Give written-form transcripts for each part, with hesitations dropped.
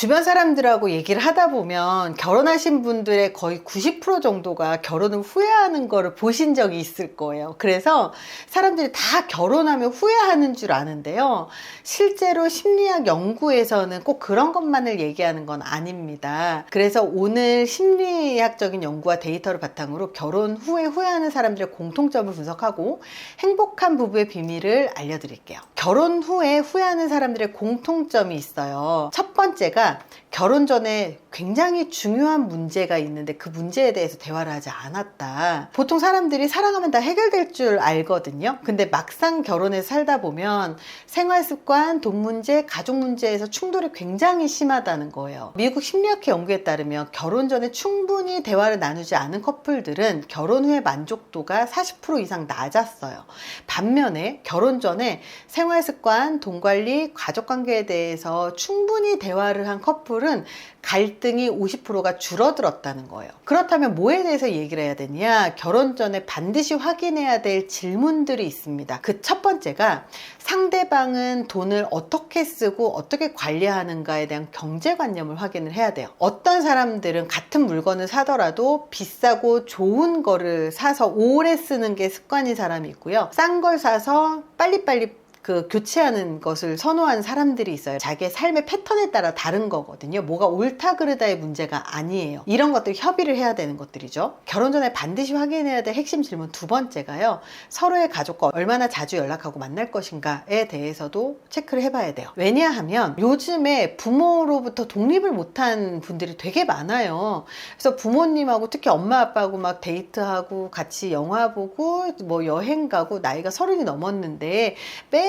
주변 사람들하고 얘기를 하다 보면 결혼하신 분들의 거의 90% 정도가 결혼을 후회하는 거를 보신 적이 있을 거예요. 그래서 사람들이 다 결혼하면 후회하는 줄 아는데요. 실제로 심리학 연구에서는 꼭 그런 것만을 얘기하는 건 아닙니다. 그래서 오늘 심리학적인 연구와 데이터를 바탕으로 결혼 후에 후회하는 사람들의 공통점을 분석하고 행복한 부부의 비밀을 알려드릴게요. 결혼 후에 후회하는 사람들의 공통점이 있어요. 첫 번째가 결혼 전에 굉장히 중요한 문제가 있는데 그 문제에 대해서 대화를 하지 않았다. 보통 사람들이 사랑하면 다 해결될 줄 알거든요. 근데 막상 결혼해서 살다 보면 생활 습관, 돈 문제, 가족 문제에서 충돌이 굉장히 심하다는 거예요. 미국 심리학회 연구에 따르면 결혼 전에 충분히 대화를 나누지 않은 커플들은 결혼 후에 만족도가 40% 이상 낮았어요. 반면에 결혼 전에 생활 습관, 돈 관리, 가족 관계에 대해서 충분히 대화를 한 커플은 갈등이 50%가 줄어들었다는 거예요. 그렇다면 뭐에 대해서 얘기를 해야 되냐? 결혼 전에 반드시 확인해야 될 질문들이 있습니다. 그 첫 번째가 상대방은 돈을 어떻게 쓰고 어떻게 관리하는가에 대한 경제관념을 확인을 해야 돼요. 어떤 사람들은 같은 물건을 사더라도 비싸고 좋은 거를 사서 오래 쓰는 게 습관인 사람이 있고요. 싼 걸 사서 빨리빨리 교체하는 것을 선호하는 사람들이 있어요. 자기의 삶의 패턴에 따라 다른 거거든요. 뭐가 옳다 그르다의 문제가 아니에요. 이런 것들 협의를 해야 되는 것들이죠. 결혼 전에 반드시 확인해야 될 핵심 질문 두 번째가요. 서로의 가족과 얼마나 자주 연락하고 만날 것인가에 대해서도 체크를 해봐야 돼요. 왜냐하면 요즘에 부모로부터 독립을 못한 분들이 되게 많아요. 그래서 부모님하고 특히 엄마 아빠하고 막 데이트하고 같이 영화 보고 뭐 여행 가고 나이가 30이 넘었는데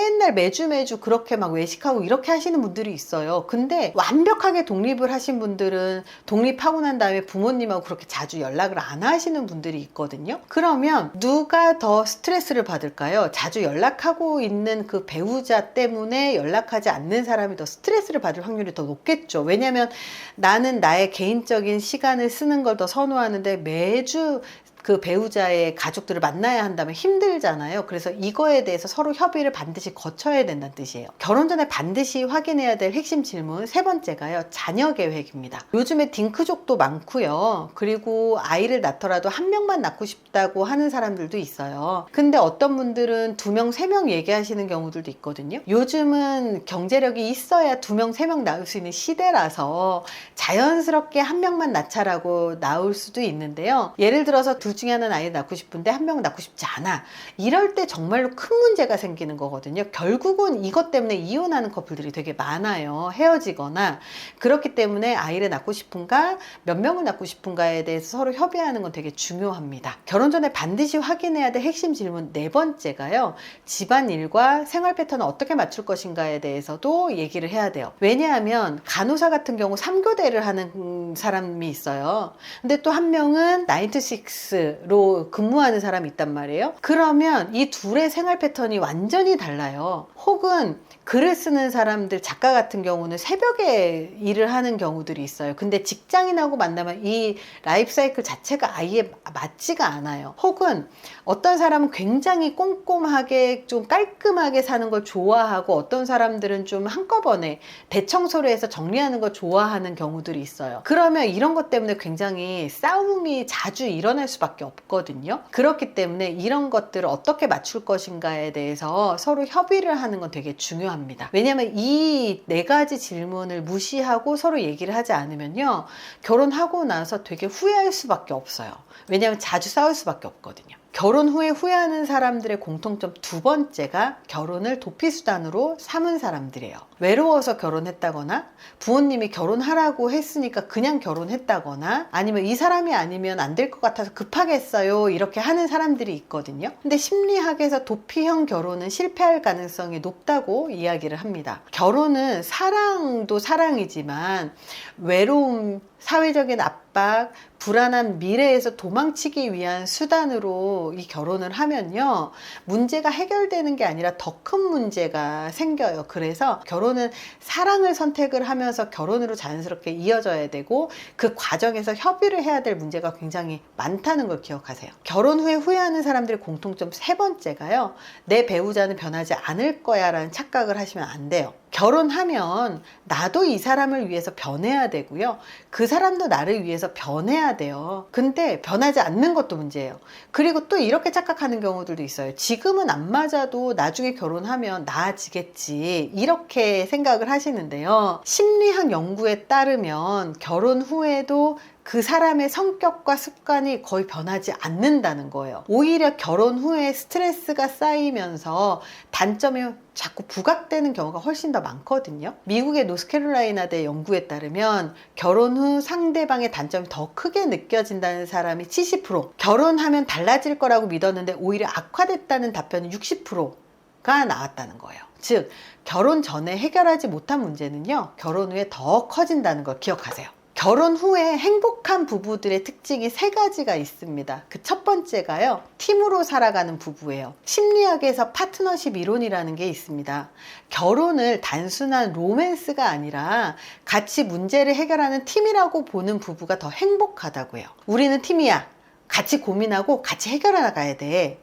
맨날 매주 그렇게 막 외식하고 이렇게 하시는 분들이 있어요. 근데 완벽하게 독립을 하신 분들은 독립하고 난 다음에 부모님하고 그렇게 자주 연락을 안 하시는 분들이 있거든요. 그러면 누가 더 스트레스를 받을까요? 자주 연락하고 있는 그 배우자 때문에 연락하지 않는 사람이 더 스트레스를 받을 확률이 더 높겠죠. 왜냐하면 나는 나의 개인적인 시간을 쓰는 걸 더 선호하는데 매주 그 배우자의 가족들을 만나야 한다면 힘들잖아요. 그래서 이거에 대해서 서로 협의를 반드시 거쳐야 된다는 뜻이에요. 결혼 전에 반드시 확인해야 될 핵심 질문 세 번째가요. 자녀 계획입니다. 요즘에 딩크족도 많고요. 그리고 아이를 낳더라도 한 명만 낳고 싶다고 하는 사람들도 있어요. 근데 어떤 분들은 2명, 3명 얘기하시는 경우들도 있거든요. 요즘은 경제력이 있어야 2명, 3명 낳을 수 있는 시대라서 자연스럽게 한 명만 낳자라고 낳을 수도 있는데요. 예를 들어서 둘 중에 하나는 아이를 낳고 싶은데 한 명은 낳고 싶지 않아. 이럴 때 정말로 큰 문제가 생기는 거거든요. 결국은 이것 때문에 이혼하는 커플들이 되게 많아요. 헤어지거나. 그렇기 때문에 아이를 낳고 싶은가, 몇 명을 낳고 싶은가에 대해서 서로 협의하는 건 되게 중요합니다. 결혼 전에 반드시 확인해야 될 핵심 질문 네 번째가요. 집안일과 생활 패턴을 어떻게 맞출 것인가에 대해서도 얘기를 해야 돼요. 왜냐하면 간호사 같은 경우 3교대를 하는 사람이 있어요. 근데 또 한 명은 9 to 6로 근무하는 사람이 있단 말이에요. 그러면 이 둘의 생활 패턴이 완전히 달라요. 혹은 글을 쓰는 사람들, 작가 같은 경우는 새벽에 일을 하는 경우들이 있어요. 근데 직장인하고 만나면 이 라이프 사이클 자체가 아예 맞지가 않아요. 혹은 어떤 사람은 굉장히 꼼꼼하게 좀 깔끔하게 사는 걸 좋아하고 어떤 사람들은 좀 한꺼번에 대청소를 해서 정리하는 걸 좋아하는 경우들이 있어요. 그러면 이런 것 때문에 굉장히 싸움이 자주 일어날 수밖에 없거든요. 그렇기 때문에 이런 것들을 어떻게 맞출 것인가에 대해서 서로 협의를 하는 건 되게 중요합니다. 왜냐하면 이 네 가지 질문을 무시하고 서로 얘기를 하지 않으면요. 결혼하고 나서 되게 후회할 수밖에 없어요. 왜냐하면 자주 싸울 수밖에 없거든요. 결혼 후에 후회하는 사람들의 공통점 두 번째가 결혼을 도피수단으로 삼은 사람들이에요. 외로워서 결혼했다거나 부모님이 결혼하라고 했으니까 그냥 결혼했다거나 아니면 이 사람이 아니면 안 될 것 같아서 급하게 했어요 이렇게 하는 사람들이 있거든요. 근데 심리학에서 도피형 결혼은 실패할 가능성이 높다고 이야기를 합니다. 결혼은 사랑도 사랑이지만 외로움, 사회적인 압박, 불안한 미래에서 도망치기 위한 수단으로 이 결혼을 하면요. 문제가 해결되는 게 아니라 더 큰 문제가 생겨요. 그래서 결혼은 사랑을 선택을 하면서 결혼으로 자연스럽게 이어져야 되고 그 과정에서 협의를 해야 될 문제가 굉장히 많다는 걸 기억하세요. 결혼 후에 후회하는 사람들의 공통점 세 번째가요. 내 배우자는 변하지 않을 거야 라는 착각을 하시면 안 돼요. 결혼하면 나도 이 사람을 위해서 변해야 되고요. 그 사람도 나를 위해서 변해야 돼요. 근데 변하지 않는 것도 문제예요. 그리고 또 이렇게 착각하는 경우들도 있어요. 지금은 안 맞아도 나중에 결혼하면 나아지겠지. 이렇게 생각을 하시는데요. 심리학 연구에 따르면 결혼 후에도 그 사람의 성격과 습관이 거의 변하지 않는다는 거예요. 오히려 결혼 후에 스트레스가 쌓이면서 단점이 자꾸 부각되는 경우가 훨씬 더 많거든요. 미국의 노스캐롤라이나대 연구에 따르면 결혼 후 상대방의 단점이 더 크게 느껴진다는 사람이 70%, 결혼하면 달라질 거라고 믿었는데 오히려 악화됐다는 답변이 60%가 나왔다는 거예요. 즉, 결혼 전에 해결하지 못한 문제는요, 결혼 후에 더 커진다는 걸 기억하세요. 결혼 후에 행복한 부부들의 특징이 3가지가 있습니다. 그 첫 번째가요, 팀으로 살아가는 부부예요. 심리학에서 파트너십 이론이라는 게 있습니다. 결혼을 단순한 로맨스가 아니라 같이 문제를 해결하는 팀이라고 보는 부부가 더 행복하다고요. 우리는 팀이야. 같이 고민하고 같이 해결해 나가야 돼.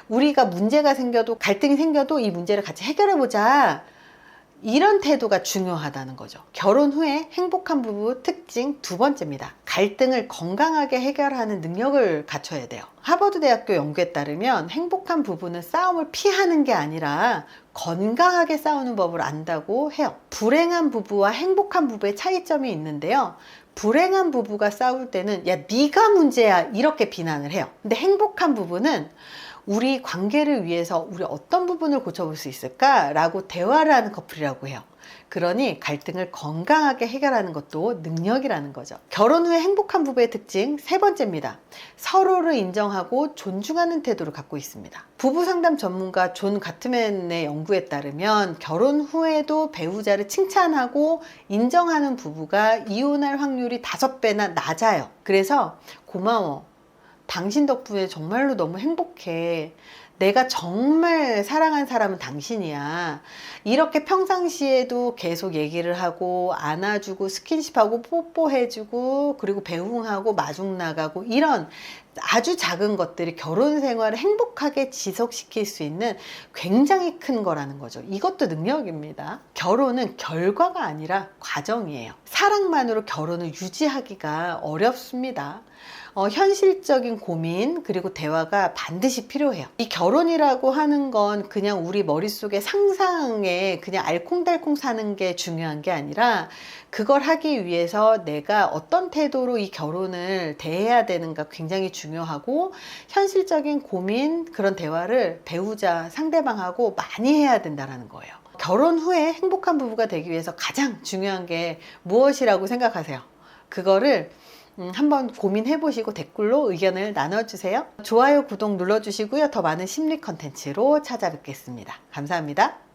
우리가 문제가 생겨도, 갈등이 생겨도 이 문제를 같이 해결해 보자. 이런 태도가 중요하다는 거죠. 결혼 후에 행복한 부부 특징 2번째입니다. 갈등을 건강하게 해결하는 능력을 갖춰야 돼요. 하버드 대학교 연구에 따르면 행복한 부부는 싸움을 피하는 게 아니라 건강하게 싸우는 법을 안다고 해요. 불행한 부부와 행복한 부부의 차이점이 있는데요. 불행한 부부가 싸울 때는 야, 네가 문제야, 이렇게 비난을 해요. 근데 행복한 부부는 우리 관계를 위해서 우리 어떤 부분을 고쳐볼 수 있을까? 라고 대화를 하는 커플이라고 해요. 그러니 갈등을 건강하게 해결하는 것도 능력이라는 거죠. 결혼 후에 행복한 부부의 특징 3번째입니다. 서로를 인정하고 존중하는 태도를 갖고 있습니다. 부부 상담 전문가 존 가트맨의 연구에 따르면 결혼 후에도 배우자를 칭찬하고 인정하는 부부가 이혼할 확률이 5배나 낮아요. 그래서 고마워. 당신 덕분에 정말로 너무 행복해. 내가 정말 사랑한 사람은 당신이야. 이렇게 평상시에도 계속 얘기를 하고 안아주고 스킨십하고 뽀뽀해주고 그리고 배웅하고 마중 나가고 이런 아주 작은 것들이 결혼 생활을 행복하게 지속시킬 수 있는 굉장히 큰 거라는 거죠. 이것도 능력입니다. 결혼은 결과가 아니라 과정이에요. 사랑만으로 결혼을 유지하기가 어렵습니다. 현실적인 고민 그리고 대화가 반드시 필요해요. 이 결혼이라고 하는 건 그냥 우리 머릿속에 상상에 그냥 알콩달콩 사는 게 중요한 게 아니라 그걸 하기 위해서 내가 어떤 태도로 이 결혼을 대해야 되는가 굉장히 중요하고 현실적인 고민 그런 대화를 배우자 상대방하고 많이 해야 된다는 거예요. 결혼 후에 행복한 부부가 되기 위해서 가장 중요한 게 무엇이라고 생각하세요? 그거를 한번 고민해 보시고 댓글로 의견을 나눠주세요. 좋아요, 구독 눌러주시고요. 더 많은 심리 컨텐츠로 찾아뵙겠습니다. 감사합니다.